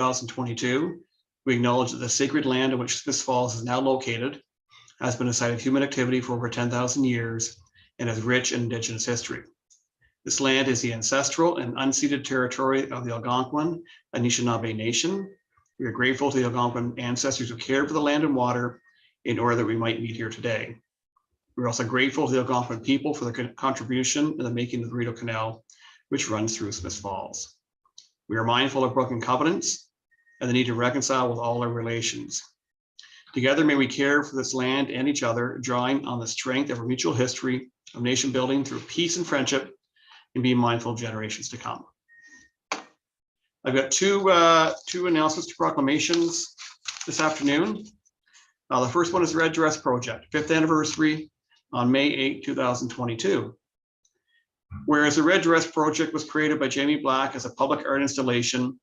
2022, we acknowledge that the sacred land in which Smiths Falls is now located has been a site of human activity for over 10,000 years and has rich Indigenous history. This land is the ancestral and unceded territory of the Algonquin, Anishinaabe Nation. We are grateful to the Algonquin ancestors who cared for the land and water in order that we might meet here today. We're also grateful to the Algonquin people for their contribution in the making of the Rideau Canal, which runs through Smiths Falls. We are mindful of broken covenants and the need to reconcile with all our relations. Together, may we care for this land and each other, drawing on the strength of our mutual history of nation building through peace and friendship, and be mindful of generations to come. I've got two announcements to proclamations this afternoon. The first one is the Red Dress Project, 5th anniversary on May 8, 2022. Whereas the Red Dress Project was created by Jamie Black as a public art installation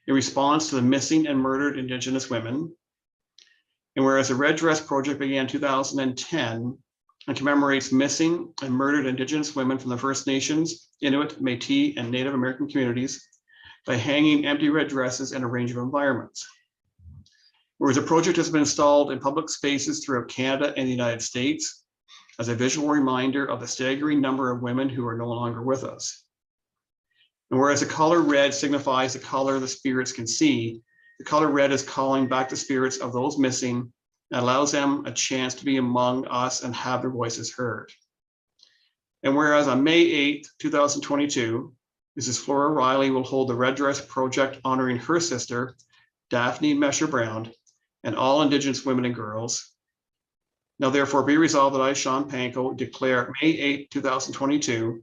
in response to the missing and murdered Indigenous women. And whereas the Red Dress Project began in 2010 and commemorates missing and murdered Indigenous women from the First Nations, Inuit, Métis, and Native American communities by hanging empty red dresses in a range of environments. Whereas the project has been installed in public spaces throughout Canada and the United States as a visual reminder of the staggering number of women who are no longer with us. And whereas the color red signifies the color the spirits can see, the color red is calling back the spirits of those missing and allows them a chance to be among us and have their voices heard. And whereas on May 8th, 2022, Mrs. Flora Riley will hold the Red Dress Project honoring her sister, Daphne Mesher Brown, and all Indigenous women and girls. Now therefore be resolved that I, Sean Panko, declare May 8, 2022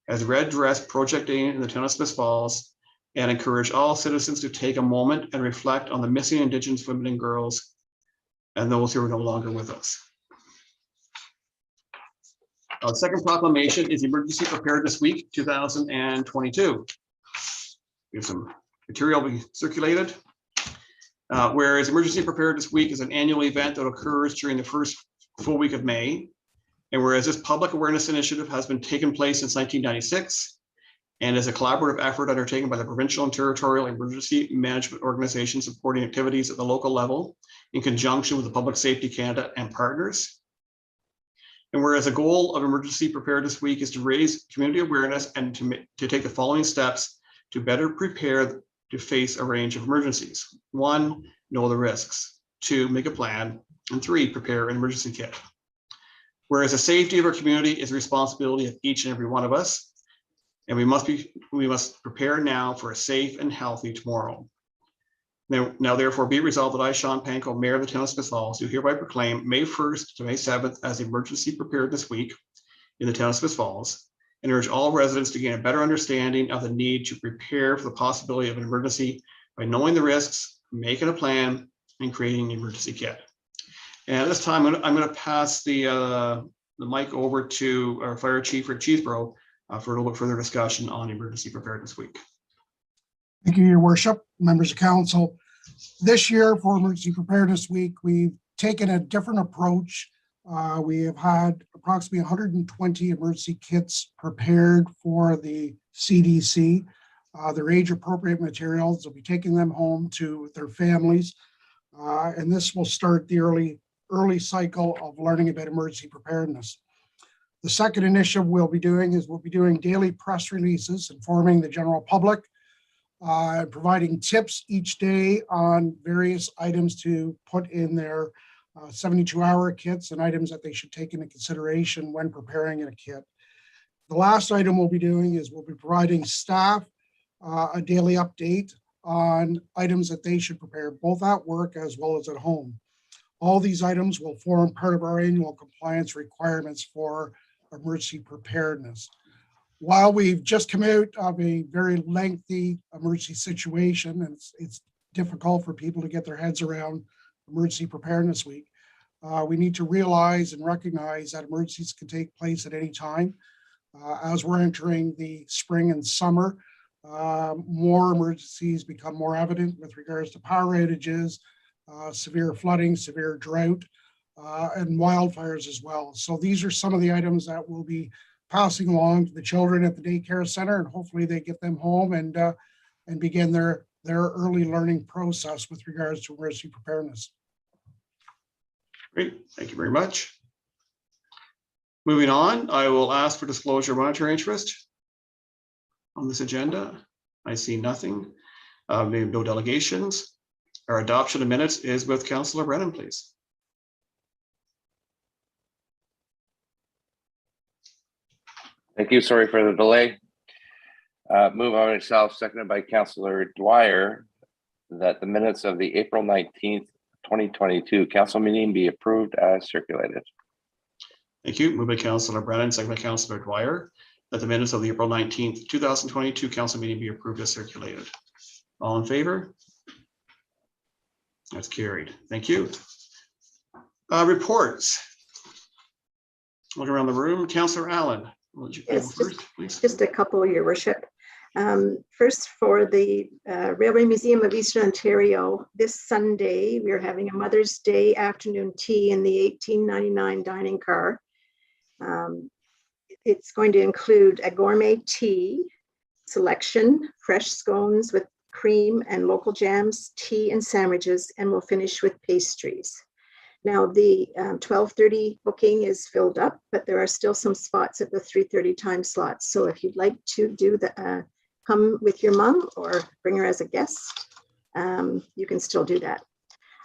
as Red Dress Project Day in the town of Smiths Falls, and encourage all citizens to take a moment and reflect on the missing Indigenous women and girls and those who are no longer with us. The second proclamation is Emergency Preparedness Week 2022. We have some material we circulated. Whereas Emergency Preparedness Week is an annual event that occurs during the first full week of May. And whereas this public awareness initiative has been taking place since 1996 and is a collaborative effort undertaken by the provincial and territorial emergency management organizations supporting activities at the local level in conjunction with the Public Safety Canada and partners. And whereas the goal of Emergency Preparedness Week is to raise community awareness and to take the following steps to better prepare to face a range of emergencies. 1, know the risks. 2, make a plan. And 3, prepare an emergency kit. Whereas the safety of our community is the responsibility of each and every one of us, and we must prepare now for a safe and healthy tomorrow. Now therefore be resolved that I, Sean Panko, Mayor of the town of Smiths Falls, do hereby proclaim May 1st to May 7th as Emergency Preparedness Week in the town of Smiths Falls, and urge all residents to gain a better understanding of the need to prepare for the possibility of an emergency by knowing the risks, making a plan, and creating an emergency kit. And at this time, I'm going to pass the mic over to our Fire Chief, Rick Cheeseborough, for a little bit further discussion on Emergency Preparedness Week. Thank you, Your Worship, members of council. This year for Emergency Preparedness Week, we've taken a different approach. We have had approximately 120 emergency kits prepared for the CDC. They're age-appropriate materials. They'll be taking them home to their families. And this will start the early cycle of learning about emergency preparedness. The second initiative we'll be doing daily press releases informing the general public, providing tips each day on various items to put in their 72-hour kits and items that they should take into consideration when preparing a kit. The last item we'll be doing is we'll be providing staff a daily update on items that they should prepare both at work as well as at home. All these items will form part of our annual compliance requirements for emergency preparedness. While we've just come out of a very lengthy emergency situation, and it's difficult for people to get their heads around Emergency Preparedness Week, we need to realize and recognize that emergencies can take place at any time. As we're entering the spring and summer, more emergencies become more evident with regards to power outages, severe flooding, severe drought, and wildfires as well. So these are some of the items that we'll be passing along to the children at the daycare center, and hopefully they get them home and begin their their early learning process with regards to emergency preparedness. Great, thank you very much. Moving on, I will ask for disclosure of monetary interest on this agenda. I see nothing. No delegations. Our adoption of minutes is with Councillor Brennan, please. Thank you. Sorry for the delay. Move on myself, seconded by Councillor Dwyer, that the minutes of the April 19th, 2022 council meeting be approved as circulated. Thank you. Moved by Councillor Brennan, seconded by Councillor Dwyer, that the minutes of the April 19th, 2022 council meeting be approved as circulated. All in favor? That's carried. Thank you. Reports. Look around the room. Councillor Allen, will you go first, please? Just a couple, Your Worship. First, for the Railway Museum of Eastern Ontario, this Sunday, we're having a Mother's Day afternoon tea in the 1899 dining car. It's going to include a gourmet tea selection, fresh scones with cream and local jams, tea and sandwiches, and we'll finish with pastries. Now, the 12:30 booking is filled up, but there are still some spots at the 3:30 time slots. So if you'd like to do the come with your mom or bring her as a guest, you can still do that.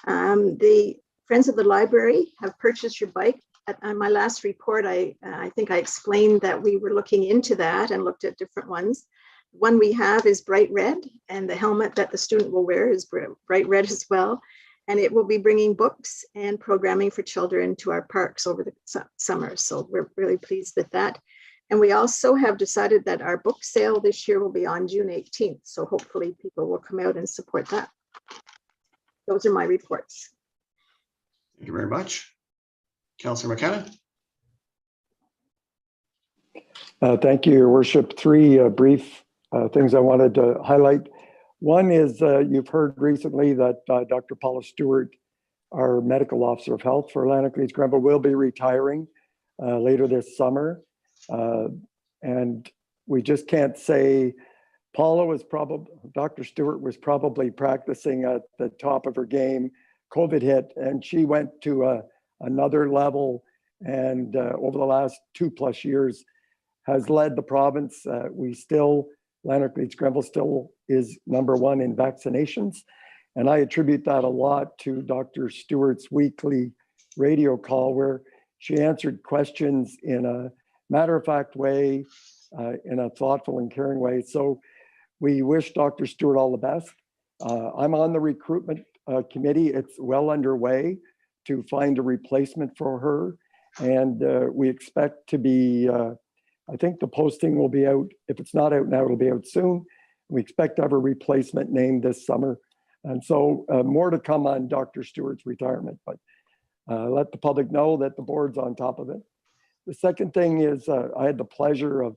The Friends of the Library have purchased your bike. On my last report, I think I explained that we were looking into that and looked at different ones. One we have is bright red, and the helmet that the student will wear is bright red as well. And it will be bringing books and programming for children to our parks over the summer. So we're really pleased with that. And we also have decided that our book sale this year will be on June 18th. So hopefully people will come out and support that. Those are my reports. Thank you very much. Councillor McKenna. Thank you, Your Worship. Three brief things I wanted to highlight. One is you've heard recently that Dr. Paula Stewart, our medical officer of health for Atlantic Leeds Grenville, will be retiring later this summer. And we just can't say Dr. Stewart was probably practicing at the top of her game. COVID hit and she went to another level, and over the last 2+ years has led the province. Atlantic Leeds Grenville still is #1 in vaccinations. And I attribute that a lot to Dr. Stewart's weekly radio call, where she answered questions in a matter-of-fact way, in a thoughtful and caring way. So we wish Dr. Stewart all the best. I'm on the recruitment committee. It's well underway to find a replacement for her. And we expect to be, I think the posting will be out. If it's not out now, it'll be out soon. We expect to have a replacement named this summer. And so more to come on Dr. Stewart's retirement, but let the public know that the board's on top of it. The second thing is I had the pleasure of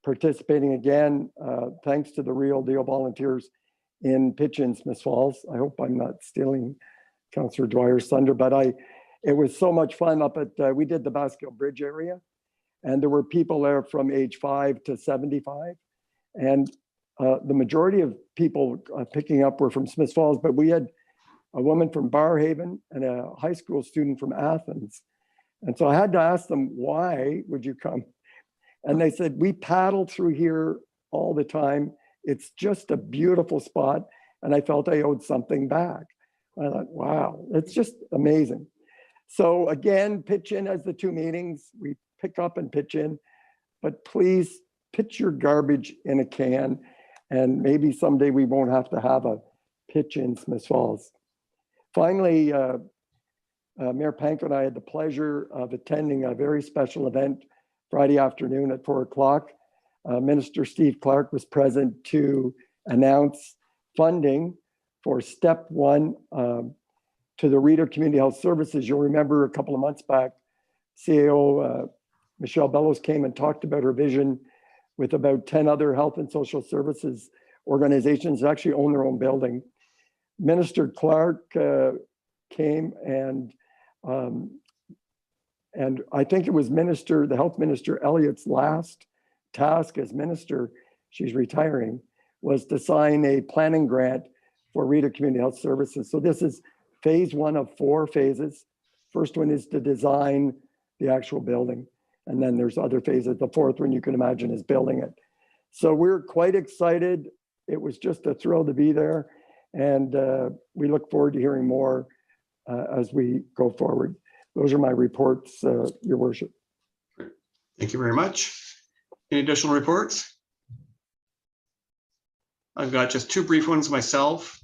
participating again, thanks to the Real Deal volunteers, in Pitch in Smith Falls. I hope I'm not stealing Councillor Dwyer's thunder, but it was so much fun up at, we did the Basque Bridge area, and there were people there from age 5 to 75. And the majority of people picking up were from Smith Falls, but we had a woman from Barrhaven and a high school student from Athens. And so I had to ask them, why would you come? And they said, we paddle through here all the time. It's just a beautiful spot. And I felt I owed something back. I thought, wow, it's just amazing. So again, pitch in as the 2 meetings. We pick up and pitch in, but please pitch your garbage in a can. And maybe someday we won't have to have a pitch in Smith Falls. Finally, Mayor Panko and I had the pleasure of attending a very special event Friday afternoon at 4 o'clock. Minister Steve Clark was present to announce funding for step 1 to the Reader Community Health Services. You'll remember a couple of months back, CAO Michelle Bellows came and talked about her vision with about 10 other health and social services organizations that actually own their own building. Minister Clark came and I think it was the health minister Elliott's last task as minister, she's retiring, was to sign a planning grant for Rita Community Health Services. So this is phase 1 of 4 phases. First one is to design the actual building. And then there's other phases. The 4th one you can imagine is building it. So we're quite excited. It was just a thrill to be there. And we look forward to hearing more as we go forward. Those are my reports, Your Worship. Thank you very much. Any additional reports? I've got just 2 brief ones myself.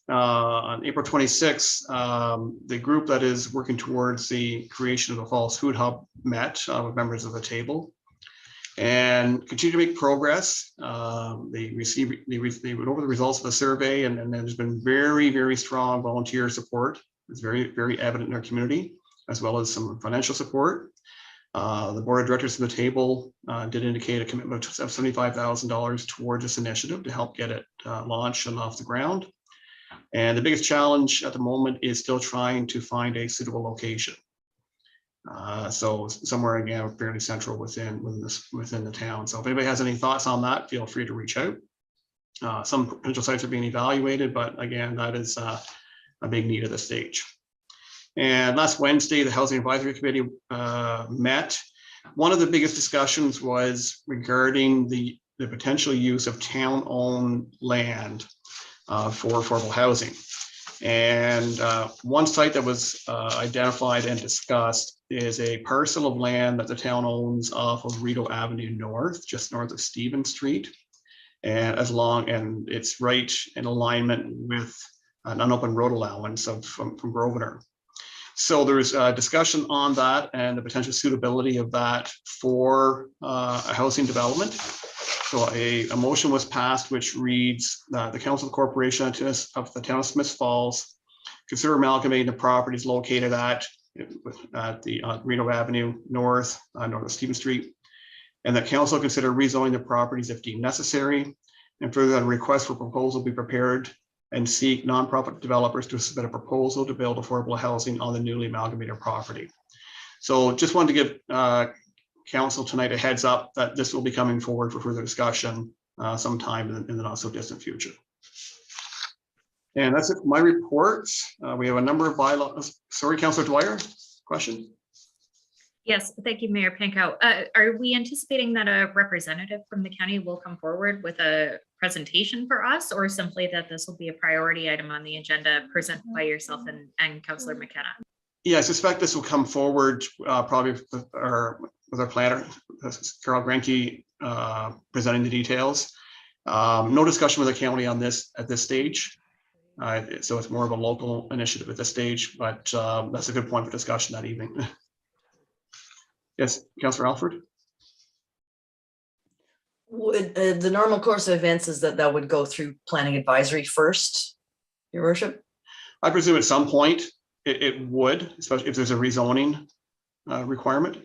On April 26th, the group that is working towards the creation of the Falls Food Hub met with members of the table and continue to make progress. They went over the results of the survey, and there's been very, very strong volunteer support. It's very, very evident in our community, as well as some financial support. The board of directors of the table did indicate a commitment of $75,000 towards this initiative to help get it launched and off the ground. And the biggest challenge at the moment is still trying to find a suitable location. So somewhere again fairly central within the town. So if anybody has any thoughts on that, feel free to reach out. Some potential sites are being evaluated, but again, that is a big need at this stage. And last Wednesday, the Housing Advisory Committee met. One of the biggest discussions was regarding the potential use of town-owned land for affordable housing. And one site that was identified and discussed is a parcel of land that the town owns off of Rideau Avenue North, just north of Stevens Street. And it's right in alignment with an unopened road allowance from Grosvenor. So there's a discussion on that and the potential suitability of that for a housing development. So a motion was passed which reads that the Council of Corporation of the Town of Smiths Falls consider amalgamating the properties located at the Rideau Avenue North, north of Stevens Street, and that Council consider rezoning the properties if deemed necessary, and further that a request for proposal be prepared and seek nonprofit developers to submit a proposal to build affordable housing on the newly amalgamated property. So just wanted to give Council tonight a heads up that this will be coming forward for further discussion sometime in the not so distant future. And that's it for my reports. We have a number of bylaws. Sorry, Councillor Dwyer, question? Yes, thank you, Mayor Pankow. Are we anticipating that a representative from the county will come forward with a presentation for us, or simply that this will be a priority item on the agenda presented by yourself and Councillor McKenna? Yeah, I suspect this will come forward probably with our planner, Carol Grenke, presenting the details. No discussion with the county on this at this stage. So it's more of a local initiative at this stage, but that's a good point for discussion that evening. Yes, Councillor Alford. Would the normal course of events is that would go through planning advisory first, Your Worship? I presume at some point it would, especially if there's a rezoning requirement.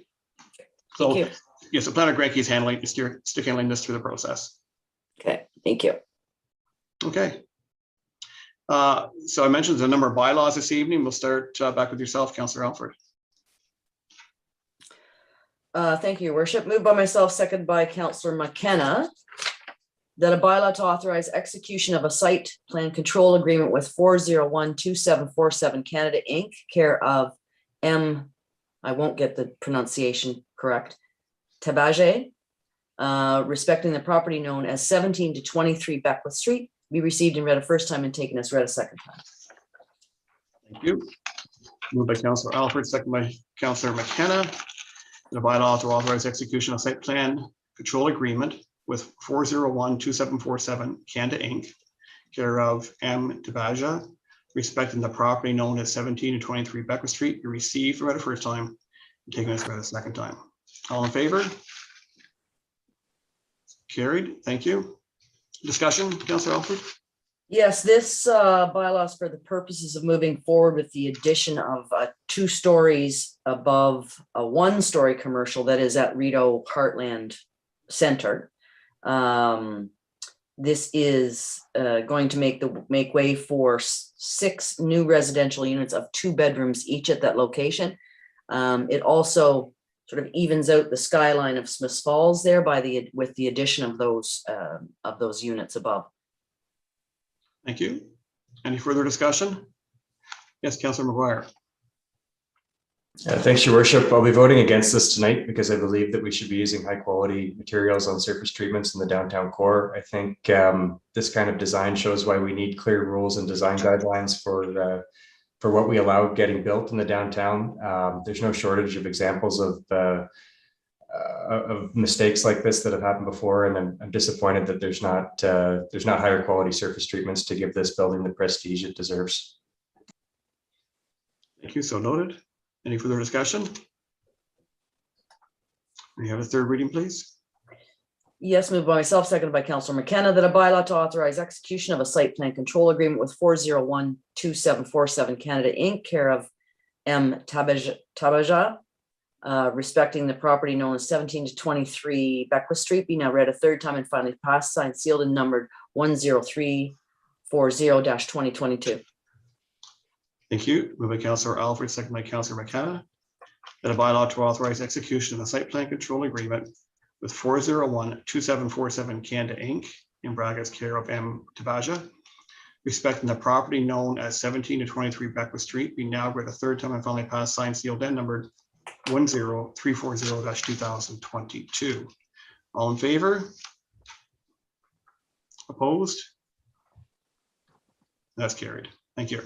So Thank you. yes, the planner Grenke is handling this through the process. Okay, thank you. Okay. So I mentioned the number of bylaws this evening. We'll start back with yourself, Councillor Alford. Thank you, Your Worship. Moved by myself, second by Councillor McKenna, that a bylaw to authorize execution of a site plan control agreement with 4012747 Canada Inc., care of I won't get the pronunciation correct, Tabage, respecting the property known as 17 to 23 Beckwith Street, be received and read a first time and taken as read a second time. Thank you. Moved by Councillor Alford, second by Councillor McKenna. The bylaw to authorize execution of site plan control agreement with 4012747 Canada Inc., care of M. Tabaja, respecting the property known as 17 to 23 Beckwith Street, be received and read a first time and taken as read a second time. All in favor? Carried. Thank you. Discussion, Councillor Alford? Yes, this bylaw is for the purposes of moving forward with the addition of 2 stories above a 1-story commercial that is at Rideau Heartland Center. This is going to make way for 6 new residential units of 2 bedrooms each at that location. It also sort of evens out the skyline of Smiths Falls there with the addition of those units above. Thank you. Any further discussion? Yes, Councillor McGuire. Thanks, Your Worship. I'll be voting against this tonight because I believe that we should be using high quality materials on surface treatments in the downtown core. I think this kind of design shows why we need clear rules and design guidelines for what we allow getting built in the downtown. There's no shortage of examples of mistakes like this that have happened before, and I'm disappointed that there's not higher quality surface treatments to give this building the prestige it deserves. Thank you. So noted. Any further discussion? We have a third reading, please. Yes, moved by myself, seconded by Councillor McKenna, that a bylaw to authorize execution of a site plan control agreement with 4012747 Canada Inc., care of M. Tabaja, respecting the property known as 17 to 23 Beckwith Street, be now read a third time and finally passed, signed, sealed, and numbered 10340-2022. Thank you. Moved by Councillor Alfred, second by Councillor McKenna, that a bylaw to authorize execution of a site plan control agreement with 4012747 Canada Inc., in brackets, care of M. Tabaja, respecting the property known as 17 to 23 Beckwith Street, be now read a third time and finally passed, signed, sealed, and numbered 10340-2022. All in favor? Opposed? That's carried. Thank you.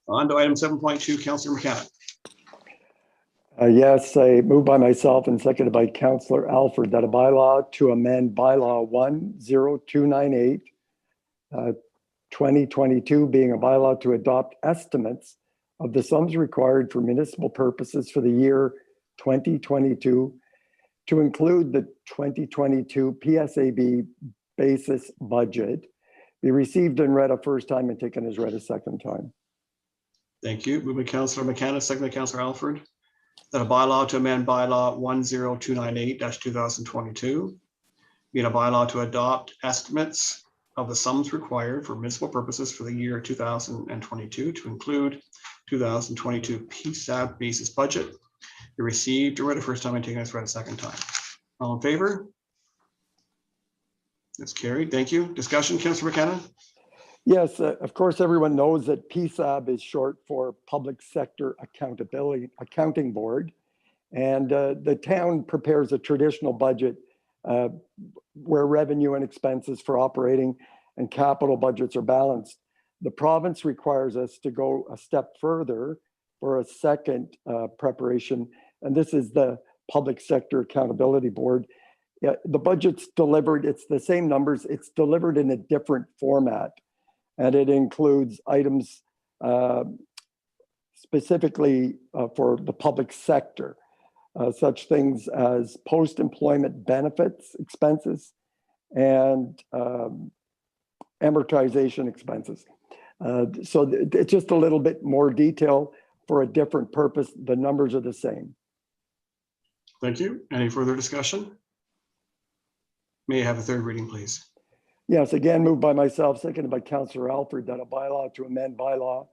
On to item 7.2, Councillor McKenna. Yes, I move by myself and seconded by Councillor Alford that a bylaw to amend Bylaw 10298, 2022, being a bylaw to adopt estimates of the sums required for municipal purposes for the year 2022 to include the 2022 PSAB basis budget, be received and read a first time and taken as read a second time. Thank you. Moved by Councillor McKenna, second by Councillor Alford, that a bylaw to amend Bylaw 10298-2022, being a bylaw to adopt estimates of the sums required for municipal purposes for the year 2022 to include 2022 PSAB basis budget, be received and read a first time and taken as read a second time. All in favor? That's carried. Thank you. Discussion, Councillor McKenna? Yes, of course, everyone knows that PSAB is short for Public Sector Accounting Board. And the town prepares a traditional budget where revenue and expenses for operating and capital budgets are balanced. The province requires us to go a step further for a second preparation, and this is the Public Sector Accountability Board. The budget's delivered, it's the same numbers, it's delivered in a different format. And it includes items specifically for the public sector, such things as post-employment benefits expenses and amortization expenses. So it's just a little bit more detail for a different purpose. The numbers are the same. Thank you. Any further discussion? May I have a third reading, please? Yes, again, moved by myself, seconded by Councillor Alford, that a bylaw to amend Bylaw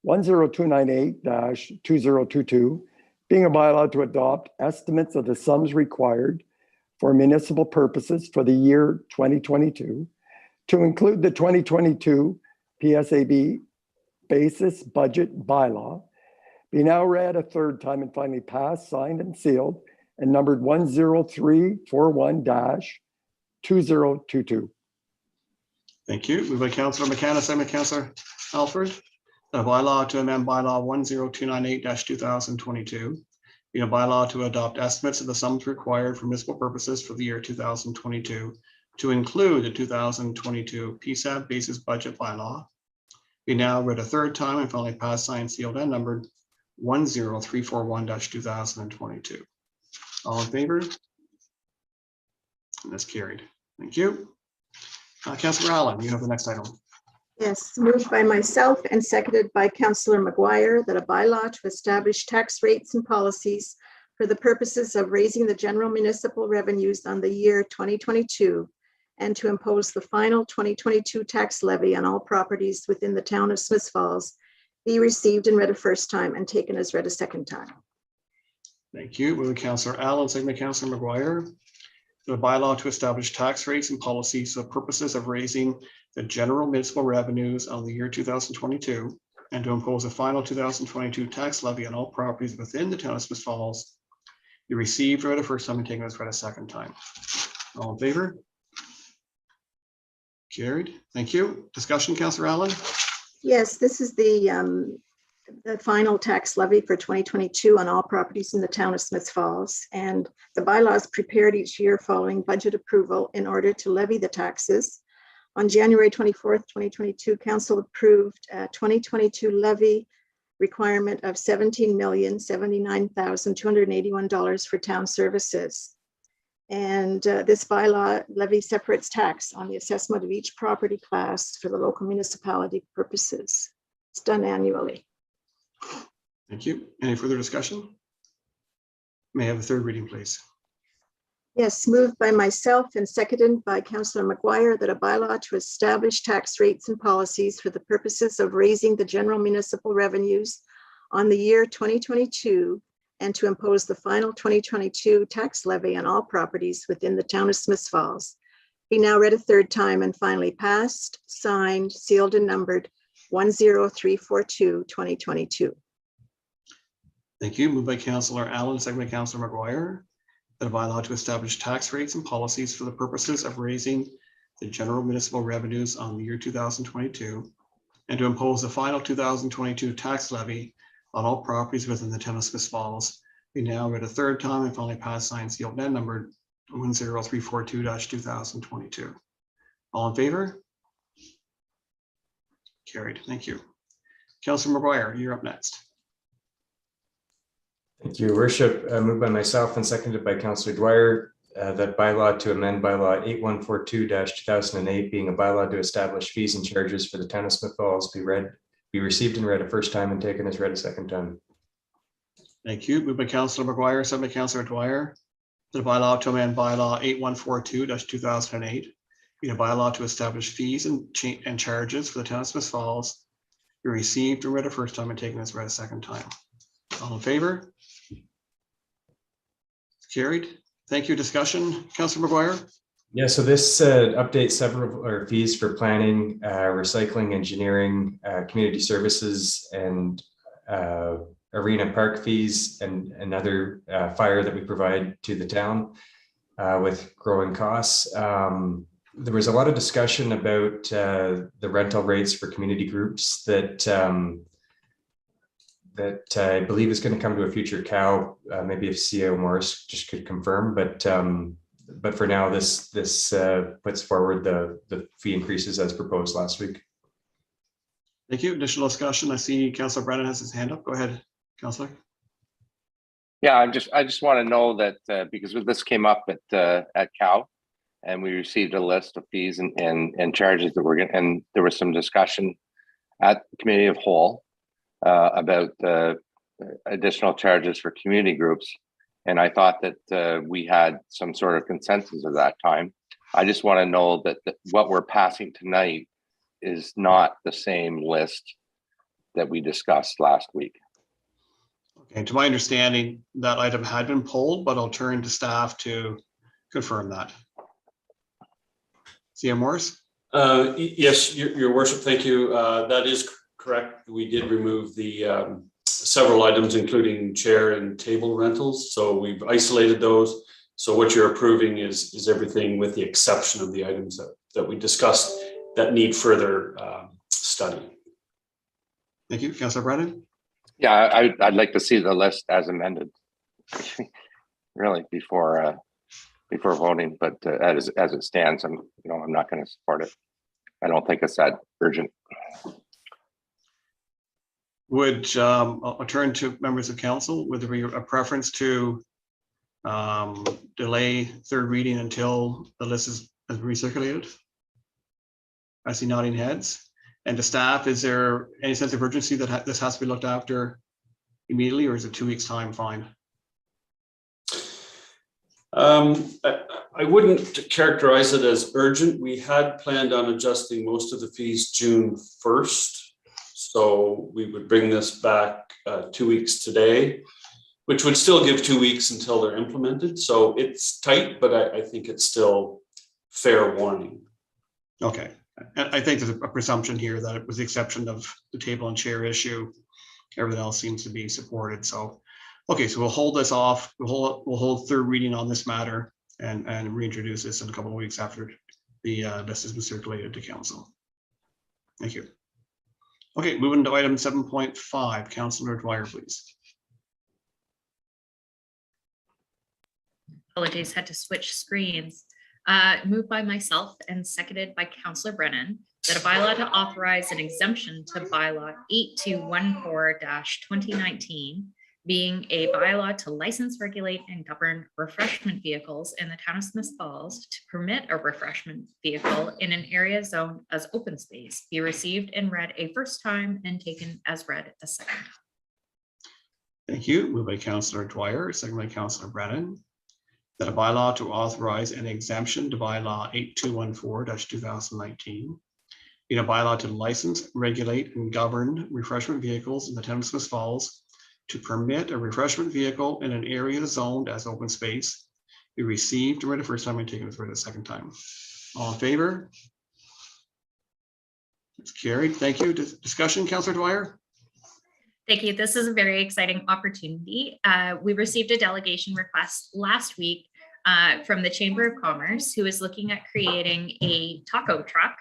10298-2022, being a bylaw to adopt estimates of the sums required for municipal purposes for the year 2022 to include the 2022 PSAB basis budget bylaw, be now read a third time and finally passed, signed, and sealed, and numbered 10341-2022. Thank you. Moved by Councillor McKenna, second by Councillor Alford, a bylaw to amend Bylaw 10298-2022, being a bylaw to adopt estimates of the sums required for municipal purposes for the year 2022 to include the 2022 PSAB basis budget bylaw, be now read a third time and finally passed, signed, sealed, and numbered 10341-2022. All in favor? And that's carried. Thank you. Councillor Allen, you have the next item. Yes, moved by myself and seconded by Councillor McGuire that a bylaw to establish tax rates and policies for the purposes of raising the general municipal revenues on the year 2022 and to impose the final 2022 tax levy on all properties within the town of Smiths Falls be received and read a first time and taken as read a second time. Thank you. Moving Councillor Allen, second by Councillor McGuire. The bylaw to establish tax rates and policies for purposes of raising the general municipal revenues on the year 2022 and to impose a final 2022 tax levy on all properties within the town of Smith Falls be received, read a first time and taken as read a second time. All in favor? Carried. Thank you. Discussion, Councillor Allen? Yes, this is the final tax levy for 2022 on all properties in the town of Smith Falls. And the bylaw is prepared each year following budget approval in order to levy the taxes. On January 24th, 2022, council approved a 2022 levy requirement of $17,079,281 for town services. And this bylaw levy separates tax on the assessment of each property class for the local municipality purposes. It's done annually. Thank you. Any further discussion? May I have a third reading, please? Yes, moved by myself and seconded by Councillor McGuire that a bylaw to establish tax rates and policies for the purposes of raising the general municipal revenues on the year 2022 and to impose the final 2022 tax levy on all properties within the town of Smith Falls be now read a third time and finally passed, signed, sealed, and numbered 10342-2022. Thank you. Moved by Councillor Allen, second by Councillor McGuire. That a bylaw to establish tax rates and policies for the purposes of raising the general municipal revenues on the year 2022 and to impose the final 2022 tax levy on all properties within the town of Smith Falls be now read a third time and finally passed, signed, sealed, and numbered 10342-2022. All in favor? Carried. Thank you. Councillor McGuire, you're up next. Thank you, Your Worship. Moved by myself and seconded by Councillor Dwyer, that bylaw to amend bylaw 8142-2008, being a bylaw to establish fees and charges for the town of Smith Falls, be received and read a first time and taken as read a second time. Thank you. Moved by Councillor McGuire, seconded by Councillor Dwyer. The bylaw to amend bylaw 8142-2008, being a bylaw to establish fees and charges for the town of Smith Falls, be received and read a first time and taken as read a second time. All in favor? Carried. Thank you. Discussion, Councillor McGuire. Yeah, so this updates several of our fees for planning, recycling, engineering, community services, and arena park fees, and another fire that we provide to the town with growing costs. There was a lot of discussion about the rental rates for community groups that I believe is going to come to a future COW. Maybe if CEO Morris just could confirm, but for now, this puts forward the fee increases as proposed last week. Thank you. Additional discussion. I see Councillor Brennan has his hand up. Go ahead, Councillor. Yeah, I just want to know that because this came up at COW, and we received a list of fees and charges that we're going, and there was some discussion at the committee of whole about additional charges for community groups. And I thought that we had some sort of consensus at that time. I just want to know that what we're passing tonight is not the same list that we discussed last week. Okay, to my understanding, that item had been pulled, but I'll turn to staff to confirm that. CEO Morris? Yes, Your Worship, thank you. That is correct. We did remove the several items, including chair and table rentals. So we've isolated those. So what you're approving is everything with the exception of the items that we discussed that need further study. Thank you. Councillor Brennan? Yeah, I'd like to see the list as amended, really, before voting. But as it stands, I'm not going to support it. I don't think it's that urgent. Would I'll turn to members of council. Would there be a preference to delay third reading until the list is recirculated? I see nodding heads. And to staff, is there any sense of urgency that this has to be looked after immediately, or is it 2 weeks' time fine? I wouldn't characterize it as urgent. We had planned on adjusting most of the fees June 1st. So we would bring this back 2 weeks today. which would still give 2 weeks until they're implemented. So it's tight, but I think it's still fair warning. Okay, and I think there's a presumption here that it was the exception of the table and chair issue. Everything else seems to be supported. So, okay, so we'll hold this off. We'll hold third reading on this matter and reintroduce this in a couple of weeks after the this has been circulated to council. Thank you. Okay, moving to item 7.5, Councillor Dwyer, please. Apologies, had to switch screens. Moved by myself and seconded by Councillor Brennan that a bylaw to authorize an exemption to bylaw 8214-2019, being a bylaw to license, regulate, and govern refreshment vehicles in the town of Smith Falls to permit a refreshment vehicle in an area zoned as open space, be received and read a first time and taken as read a second. Thank you. Moved by Councillor Dwyer, second by Councillor Brennan, that a bylaw to authorize an exemption to bylaw 8214-2019, being a bylaw to license, regulate, and govern refreshment vehicles in the town of Smith Falls to permit a refreshment vehicle in an area zoned as open space, be received and read the first time and taken as read the second time. All in favor? It's carried. Thank you. Discussion, Councillor Dwyer? Thank you. This is a very exciting opportunity. We received a delegation request last week from the Chamber of Commerce, who is looking at creating a taco truck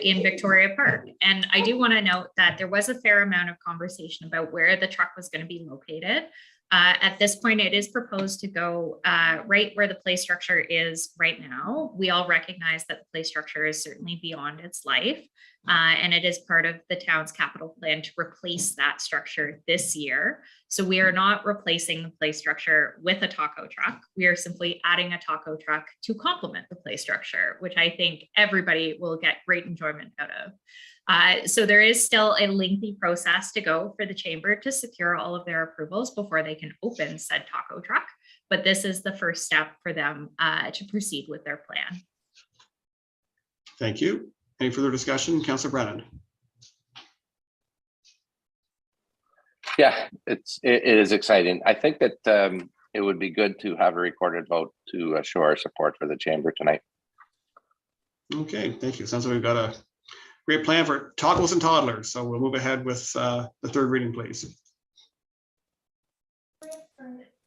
in Victoria Park. And I do want to note that there was a fair amount of conversation about where the truck was going to be located. At this point, it is proposed to go right where the play structure is right now. We all recognize that the play structure is certainly beyond its life, and it is part of the town's capital plan to replace that structure this year. So we are not replacing the play structure with a taco truck. We are simply adding a taco truck to complement the play structure, which I think everybody will get great enjoyment out of. So there is still a lengthy process to go for the chamber to secure all of their approvals before they can open said taco truck. But this is the first step for them to proceed with their plan. Thank you. Any further discussion? Councillor Brennan. Yeah, it is exciting. I think that it would be good to have a recorded vote to show our support for the chamber tonight. Okay, thank you. Sounds like we've got a great plan for tacos and toddlers. So we'll move ahead with the third reading, please.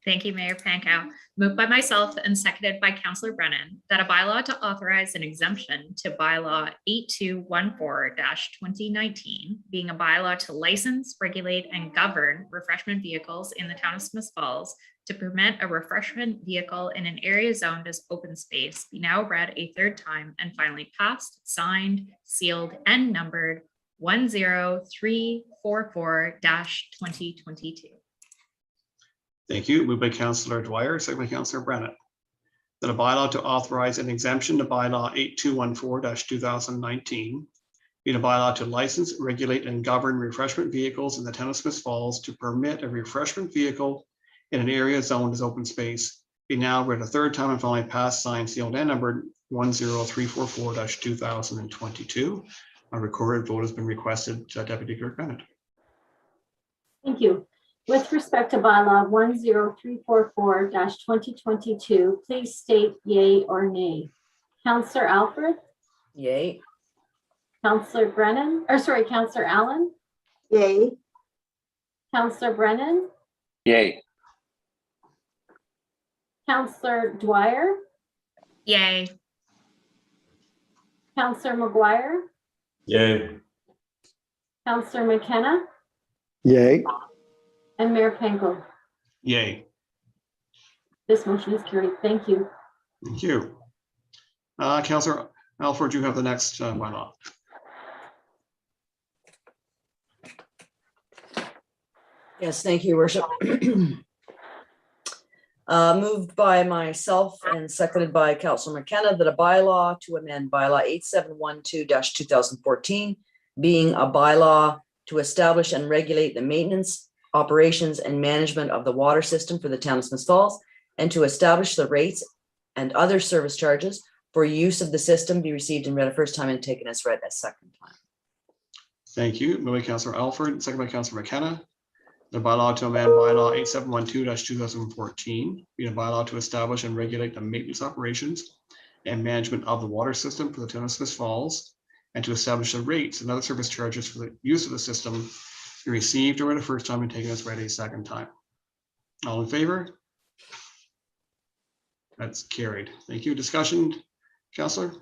Thank you, Mayor Pankow. Moved by myself and seconded by Councillor Brennan that a bylaw to authorize an exemption to bylaw 8214-2019, being a bylaw to license, regulate, and govern refreshment vehicles in the town of Smith Falls to permit a refreshment vehicle in an area zoned as open space, be now read a third time and finally passed, signed, sealed, and numbered 10344-2022. Thank you. Moved by Councillor Dwyer, second by Councillor Brennan. That a bylaw to authorize an exemption to bylaw 8214-2019, being a bylaw to license, regulate, and govern refreshment vehicles in the town of Smith Falls to permit a refreshment vehicle in an area zoned as open space, be now read a third time and finally passed, signed, sealed, and numbered 10344-2022. A recorded vote has been requested. Deputy Clerk Bennett. Thank you. With respect to bylaw 10344-2022, please state yay or nay. Councillor Alfred, Yay. Councillor Brennan, Councillor Allen, Yay. Councillor Brennan, Yay. Councillor Dwyer, Yay. Councillor McGuire, Yay. Councillor McKenna, Yay. and Mayor Pankow. Yay. This motion is carried. Thank you. Thank you. Councillor Alford, you have the next bylaw. Yes, thank you, Your Worship. Moved by myself and seconded by Councillor McKenna that a bylaw to amend bylaw 8712-2014, being a bylaw to establish and regulate the maintenance, operations, and management of the water system for the town of Smith Falls, and to establish the rates and other service charges for use of the system be received and read a first time and taken as read a second time. Thank you. Moved by Councillor Alford, second by Councillor McKenna. The bylaw to amend bylaw 8712-2014, being a bylaw to establish and regulate the maintenance operations and management of the water system for the town of Smith Falls, and to establish the rates and other service charges for the use of the system be received or read a first time and taken as read a second time. All in favor? That's carried. Thank you. Discussion, Councillor?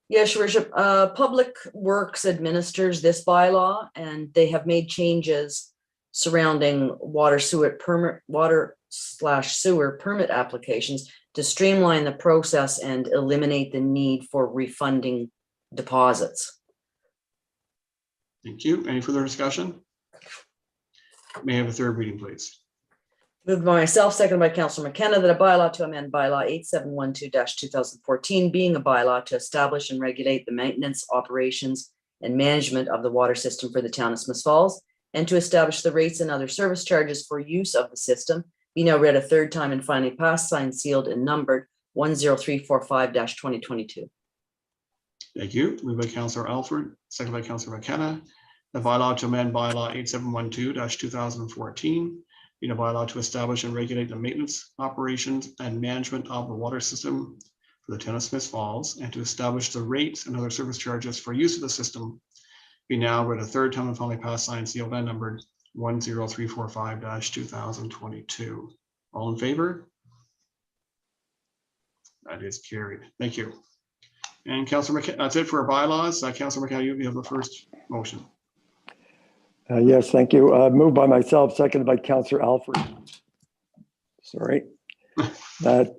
Yes, Your Worship. Public Works administers this bylaw, and they have made changes surrounding water/sewer permit applications to streamline the process and eliminate the need for refunding deposits. Thank you. Any further discussion? May I have a third reading, please? Moved by myself, seconded by Councillor McKenna, that a bylaw to amend bylaw 8712-2014, being a bylaw to establish and regulate the maintenance, operations, and management of the water system for the town of Smith Falls, and to establish the rates and other service charges for use of the system, be now read a third time and finally passed, signed, sealed, and numbered 10345-2022. Thank you. Moved by Councillor Alford, second by Councillor McKenna. The bylaw to amend bylaw 8712-2014, being a bylaw to establish and regulate the maintenance, operations, and management of the water system for the town of Smith Falls, and to establish the rates and other service charges for use of the system, be now read a third time and finally passed, signed, sealed, and numbered 10345-2022. All in favor? That is carried. Thank you. And Councillor McKenna, that's it for our bylaws. Councillor McKenna, you have the first motion. Yes, thank you. Moved by myself, seconded by Councillor Alford. Sorry. That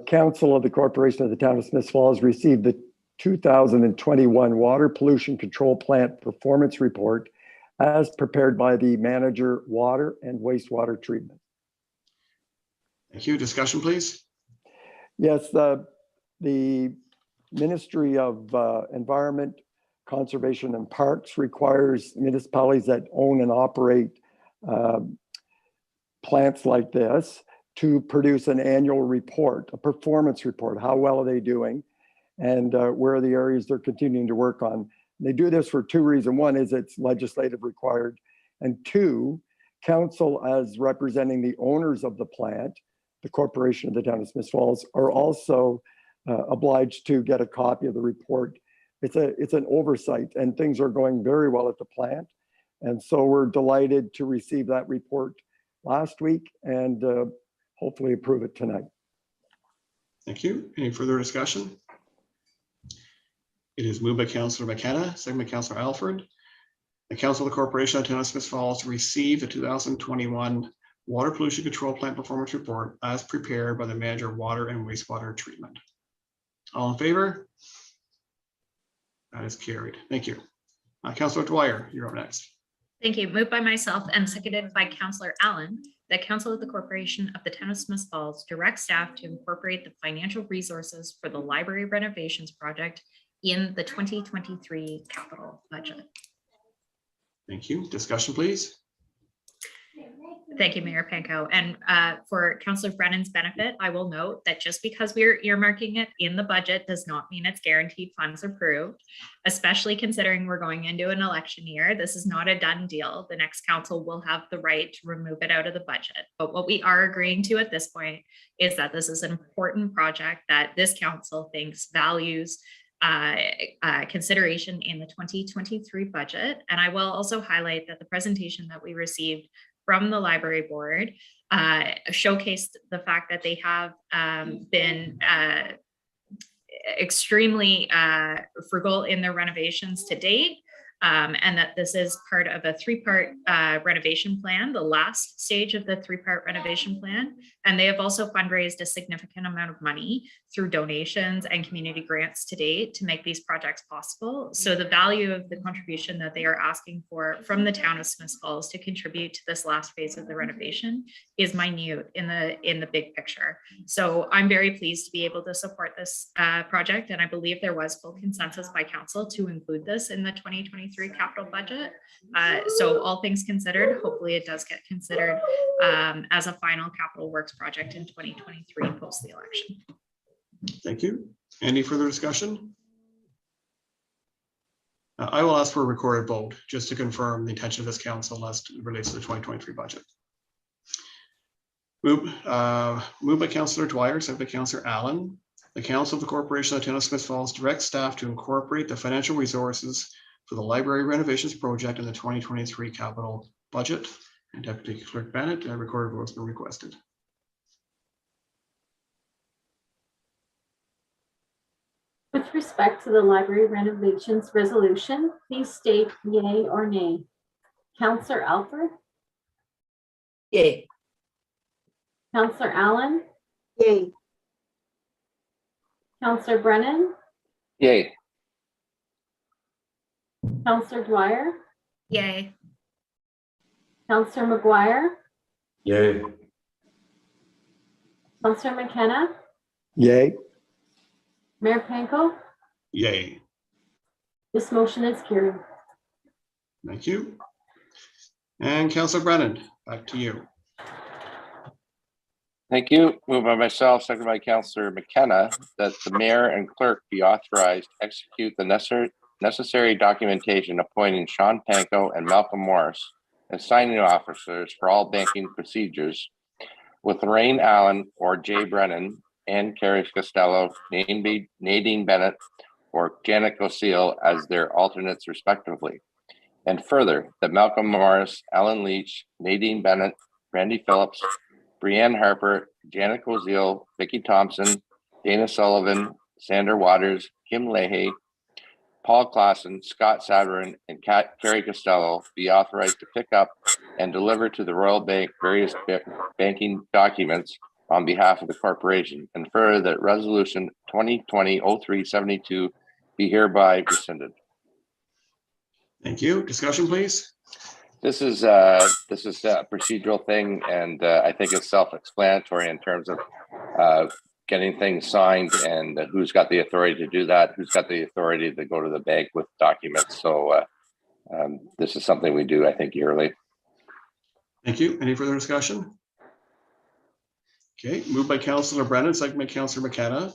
Council of the Corporation of the Town of Smith Falls received the 2021 Water Pollution Control Plant Performance Report as prepared by the Manager, Water and Wastewater Treatment. Thank you. Discussion, please. Yes, the Ministry of Environment, Conservation and Parks requires municipalities that own and operate plants like this to produce an annual report, a performance report. How well are they doing? And where are the areas they're continuing to work on? They do this for two reasons. One is it's legislative required. And two, council, as representing the owners of the plant, the Corporation of the Town of Smith Falls, are also obliged to get a copy of the report. It's an oversight, and things are going very well at the plant. And so we're delighted to receive that report last week and hopefully approve it tonight. Thank you. Any further discussion? It is moved by Councillor McKenna, second by Councillor Alford. The Council of the Corporation of the Town of Smith Falls to receive the 2021 Water Pollution Control Plant Performance Report as prepared by the Manager, Water and Wastewater Treatment. All in favor? That is carried. Thank you. Councillor Dwyer, you're up next. Thank you. Moved by myself and seconded by Councillor Allen, that Council of the Corporation of the Town of Smith Falls direct staff to incorporate the financial resources for the library renovations project in the 2023 capital budget. Thank you. Discussion, please. Thank you, Mayor Pankow. And for Councillor Brennan's benefit, I will note that just because we're earmarking it in the budget does not mean it's guaranteed funds approved, especially considering we're going into an election year. This is not a done deal. The next council will have the right to remove it out of the budget. But what we are agreeing to at this point is that this is an important project that this council thinks values consideration in the 2023 budget. And I will also highlight that the presentation that we received from the library board showcased the fact that they have been extremely frugal in their renovations to date, and that this is part of a three-part renovation plan, the last stage of the three-part renovation plan. And they have also fundraised a significant amount of money through donations and community grants to date to make these projects possible. So the value of the contribution that they are asking for from the town of Smith Falls to contribute to this last phase of the renovation is minute in the big picture. So I'm very pleased to be able to support this project, and I believe there was full consensus by council to include this in the 2023 capital budget. So all things considered, hopefully it does get considered as a final capital works project in 2023 post the election. Thank you. Any further discussion? I will ask for a recorded vote just to confirm the intention of this council as it relates to the 2023 budget. Moved by Councillor Dwyer, second by Councillor Allen. The Council of the Corporation of the Town of Smith Falls directs staff to incorporate the financial resources for the library renovations project in the 2023 capital budget. And Deputy Clerk Bennett, a recorded vote has been requested. With respect to the library renovations resolution, please state yay or nay. Councillor Alford, Yay. Councillor Allen, Yay. Councillor Brennan, Yay. Councillor Dwyer, Yay. Councillor McGuire, Yay. Councillor McKenna, Yay. Mayor Panko. Yay. This motion is carried. Thank you. And Councillor Brennan, back to you. Thank you. Moved by myself, second by Councillor McKenna, that the mayor and clerk be authorized to execute the necessary documentation appointing Sean Panko and Malcolm Morris as signing officers for all banking procedures, with Lorraine Allen or Jay Brennan and Carrie Costello, Nadine Bennett, or Janet Gosile as their alternates respectively. And further, that Malcolm Morris, Alan Leach, Nadine Bennett, Randy Phillips, Brianne Harper, Janet Gosile, Vicki Thompson, Dana Sullivan, Sandra Waters, Kim Leahy, Paul Claassen, Scott Savarin, and Carrie Costello be authorized to pick up and deliver to the Royal Bank various banking documents on behalf of the corporation, and further that resolution 2020-0372 be hereby rescinded. Thank you. Discussion, please. This is a procedural thing, and I think it's self-explanatory in terms of getting things signed and who's got the authority to do that, who's got the authority to go to the bank with documents. So this is something we do, I think, yearly. Thank you. Any further discussion? Okay, moved by Councillor Brennan, second by Councillor McKenna,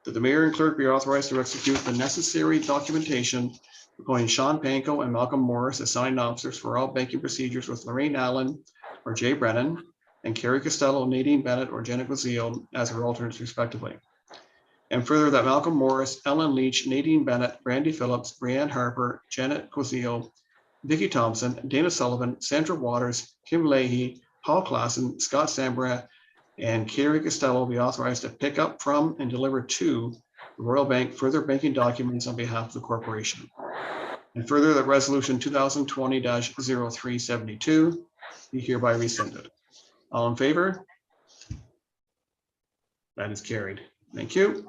that the mayor and clerk be authorized to execute the necessary documentation appointing Sean Panko and Malcolm Morris as signing officers for all banking procedures with Lorraine Allen or Jay Brennan and Carrie Costello, Nadine Bennett, or Janet Gosile as her alternates respectively. And further that Malcolm Morris, Ellen Leach, Nadine Bennett, Randy Phillips, Brianne Harper, Janet Gosile, Vicki Thompson, Dana Sullivan, Sandra Waters, Kim Leahy, Paul Claassen, Scott Sambra, and Carrie Costello be authorized to pick up from and deliver to the Royal Bank further banking documents on behalf of the corporation. And further that resolution 2020-0372 be hereby rescinded. All in favor? That is carried. Thank you.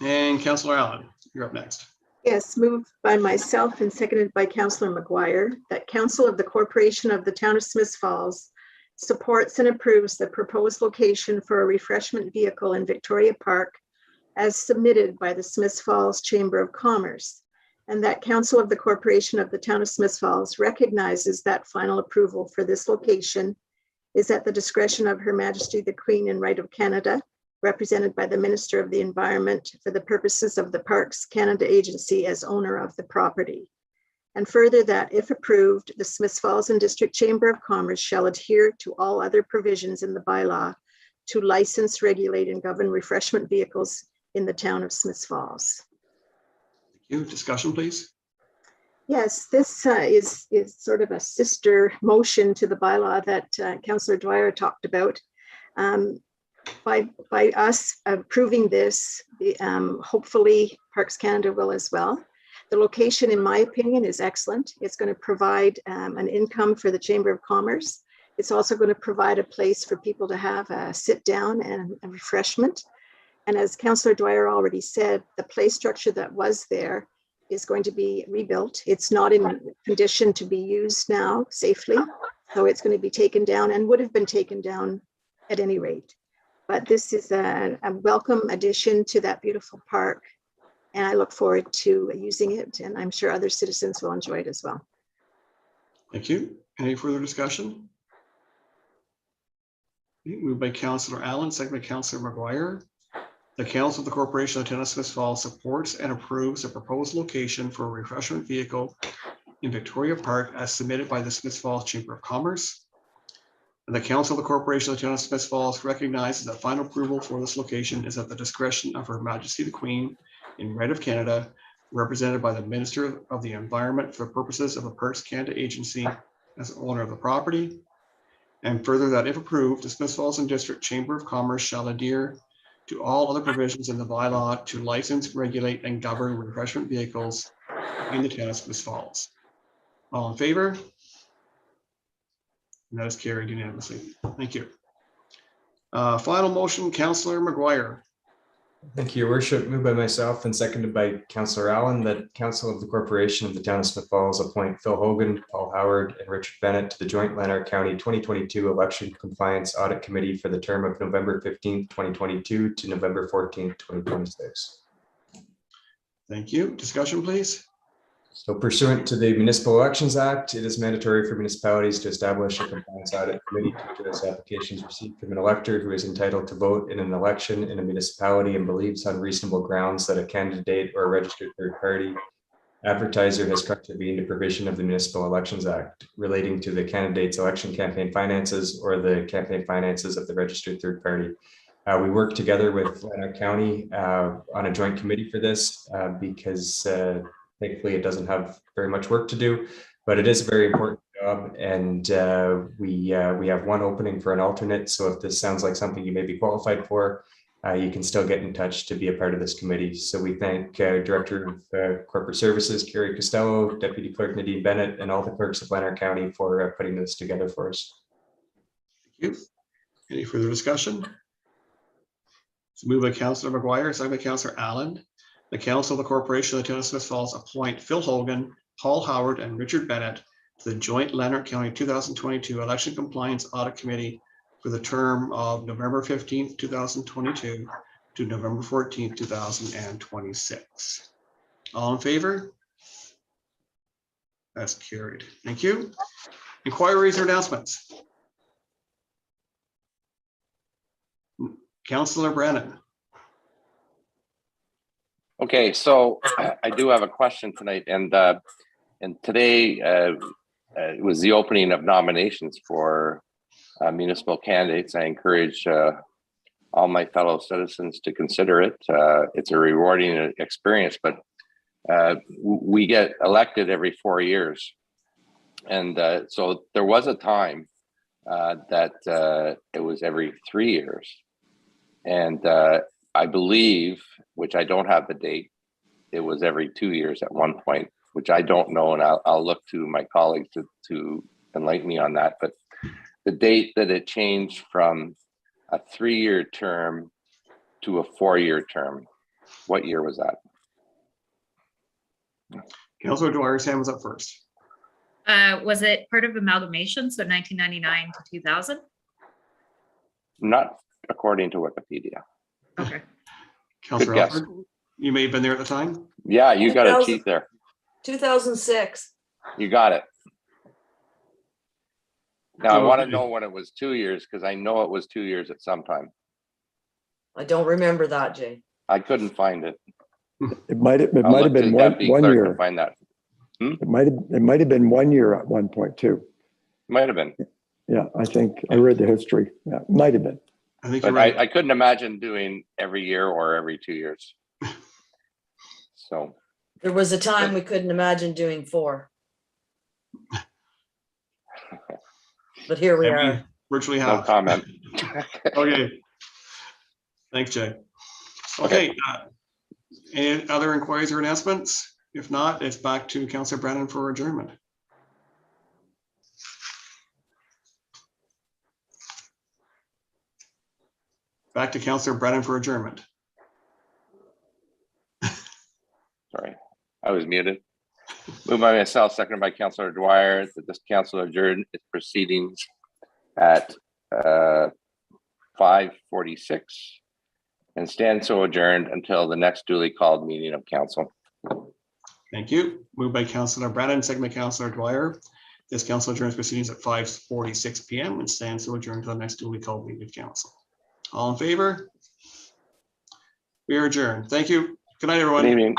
And Councillor Allen, you're up next. Yes, moved by myself and seconded by Councillor McGuire, that Council of the Corporation of the Town of Smith Falls supports and approves the proposed location for a refreshment vehicle in Victoria Park as submitted by the Smith Falls Chamber of Commerce, and that Council of the Corporation of the Town of Smith Falls recognizes that final approval for this location is at the discretion of Her Majesty the Queen and Right of Canada, represented by the Minister of the Environment for the purposes of the Parks Canada Agency as owner of the property. And further that if approved, the Smith Falls and District Chamber of Commerce shall adhere to all other provisions in the bylaw to license, regulate, and govern refreshment vehicles in the town of Smith Falls. Thank you. Discussion, please. Yes, this is sort of a sister motion to the bylaw that Councillor Dwyer talked about. By us approving this, hopefully Parks Canada will as well. The location, in my opinion, is excellent. It's going to provide an income for the Chamber of Commerce. It's also going to provide a place for people to have a sit down and a refreshment. And as Councillor Dwyer already said, the play structure that was there is going to be rebuilt. It's not in condition to be used now safely. So it's going to be taken down and would have been taken down at any rate. But this is a welcome addition to that beautiful park. And I look forward to using it, and I'm sure other citizens will enjoy it as well. Thank you. Any further discussion? Moved by Councillor Allen, second by Councillor McGuire, The Council of the Corporation of the Town of Smiths Falls supports and approves a proposed location for a refreshment vehicle in Victoria Park as submitted by the Smiths Falls Chamber of Commerce. And the Council of the Corporation of the Town of Smiths Falls recognizes that final approval for this location is at the discretion of Her Majesty the Queen in right of Canada, represented by the Minister of the Environment for purposes of the Parks Canada Agency as owner of the property. And further, that if approved, the Smiths Falls and District Chamber of Commerce shall adhere to all other provisions in the bylaw to license, regulate, and govern refreshment vehicles in the town of Smiths Falls. All in favor? And that is carried unanimously. Thank you. Final motion, Councillor McGuire. Thank you, Your Worship. Moved by myself and seconded by Councillor Allen that Council of the Corporation of the Town of Smiths Falls appoint Phil Hogan, Paul Howard, and Richard Bennett to the Joint Lanark County 2022 Election Compliance Audit Committee for the term of November 15th, 2022 to November 14th, 2026. Thank you. Discussion, please. So pursuant to the Municipal Elections Act, it is mandatory for municipalities to establish a compliance audit committee to address applications received from an elector who is entitled to vote in an election in a municipality and believes on reasonable grounds that a candidate or a registered third party advertiser has contravened a provision of the Municipal Elections Act relating to the candidate's election campaign finances or the campaign finances of the registered third party. We work together with Lanark County on a joint committee for this because thankfully, it doesn't have very much work to do, but it is a very important job, and we have one opening for an alternate. So if this sounds like something you may be qualified for, you can still get in touch to be a part of this committee. So we thank Director of Corporate Services, Carrie Costello, Deputy Clerk Nadine Bennett, and all the clerks of Lanark County for putting this together for us. Thank you. Any further discussion? It's moved by Councillor McGuire, second by Councillor Allen. The Council of the Corporation of the Town of Smiths Falls appoint Phil Hogan, Paul Howard, and Richard Bennett to the Joint Lanark County 2022 Election Compliance Audit Committee for the term of November 15th, 2022 to November 14th, 2026. All in favor? That's carried. Thank you. Inquiries or announcements? Councillor Brennan. Okay, so I do have a question tonight, and today it was the opening of nominations for municipal candidates. I encourage all my fellow citizens to consider it. It's a rewarding experience, but we get elected every 4 years, and so there was a time that it was every 3 years, and I believe, which I don't have the date, it was every 2 years at one point, which I don't know, and I'll look to my colleagues to enlighten me on that. But the date that it changed from a 3-year term to a 4-year term, what year was that? Councillor Dwyer's hand was up first. Was it part of amalgamation, so 1999 to 2000? Not according to Wikipedia. Okay. Councillor guess. Alford, you may have been there at the time. Yeah, you got a 2000. cheat there. 2006. You got it. Now I want to Okay. know when it was 2 years, because I know it was 2 years at some time. I don't remember that, Jay. I couldn't find it. It might have I'll look been to one Deputy Clerk to year. find that. It might have been 1 year at one point too. Might have been, Yeah, I think I read the history. Yeah, might have been. I think you're but right. I couldn't imagine doing every year or every 2 years. So, There was a time we couldn't imagine doing 4. But here we And we are. virtually no have. comment. Okay. Thanks, Jay. Okay. Any other inquiries or announcements? If not, it's back to Councillor Brennan for adjournment. Back to Councillor Brennan for adjournment. Sorry, I was muted. Moved by myself, seconded by Councillor Dwyer, that this council adjourn its proceedings at 5:46 and stand so adjourned until the next duly called meeting of council. Thank you. Moved by Councillor Brennan, second by Councillor Dwyer. This council adjourns proceedings at 5:46 p.m. and stands so adjourned until the next duly called meeting of council. All in favor? We are adjourned. Thank you. Good night, Good everyone. evening.